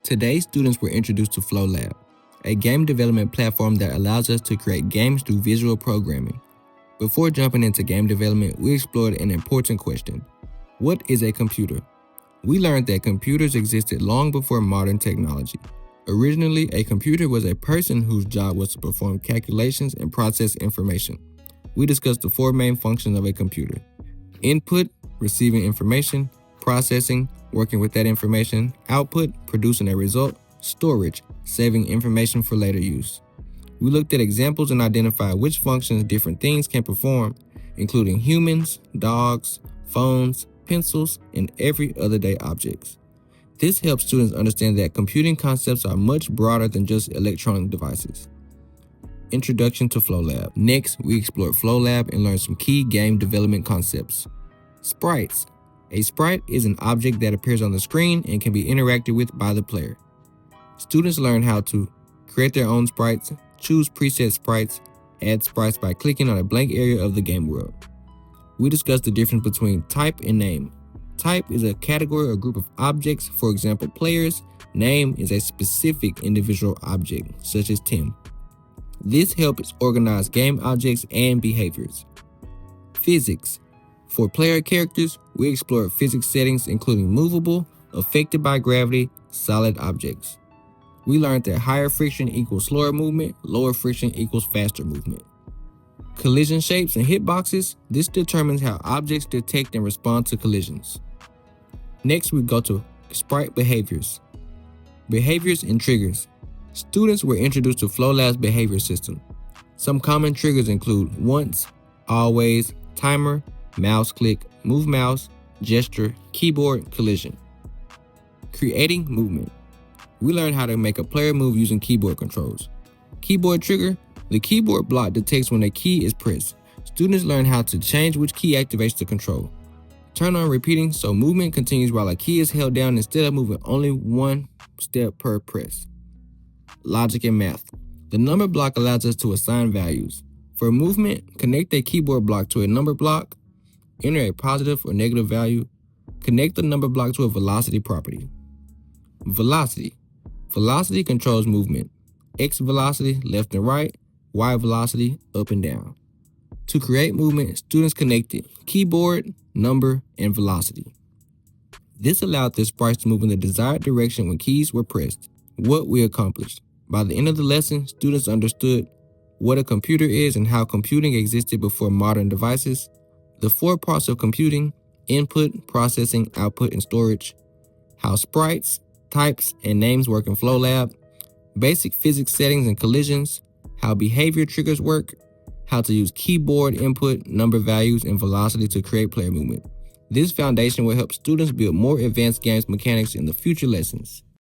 Today, students were introduced to Flo Lab, a game development platform that allows us to create games through visual programming. Before jumping into game development, we explored an important question. What is a computer? We learned that computers existed long before modern technology. Originally, a computer was a person whose job was to perform calculations and process information. We discussed the four main functions of a computer: input, receiving information; processing, working with that information; output, producing a result; storage, saving information for later use. We looked at examples and identified which functions different things can perform, including humans, dogs, phones, pencils, and every other day objects. This helps students understand that computing concepts are much broader than just electronic devices. Introduction to FlowLab. Next, we explored FlowLab and learned some key game development concepts. Sprites. A sprite is an object that appears on the screen and can be interacted with by the player. Students learn how to create their own sprites, choose preset sprites, add sprites by clicking on a blank area of the game world. We discussed the difference between type and name. Type is a category or group of objects, for example, players. Name is a specific individual object, such as Tim. This helps organize game objects and behaviors. Physics. For player characters, we explored physics settings including movable, affected by gravity, solid objects. We learned that higher friction equals slower movement, lower friction equals faster movement. Collision shapes and hitboxes. This determines how objects detect and respond to collisions. Next, we go to sprite behaviors. Behaviors and triggers. Students were introduced to FlowLab's behavior system. Some common triggers include once, always, timer, mouse click, move mouse, gesture, keyboard, collision. Creating movement. We learned how to make a player move using keyboard controls. Keyboard trigger. The keyboard block detects when a key is pressed. Students learn how to change which key activates the control. Turn on repeating so movement continues while a key is held down instead of moving only one step per press. Logic and math. The number block allows us to assign values. For movement, connect a keyboard block to a number block, enter a positive or negative value, connect the number block to a velocity property. Velocity. Velocity controls movement. X velocity, left and right; Y velocity, up and down. To create movement, students connected keyboard, number, and velocity. This allowed the sprites to move in the desired direction when keys were pressed. What we accomplished. By the end of the lesson, students understood what a computer is and how computing existed before modern devices, the four parts of computing: input, processing, output, and storage; how sprites, types, and names work in FlowLab; basic physics settings and collisions; how behavior triggers work; how to use keyboard input, number values, and velocity to create player movement. This foundation will help students build more advanced games mechanics in the future lessons.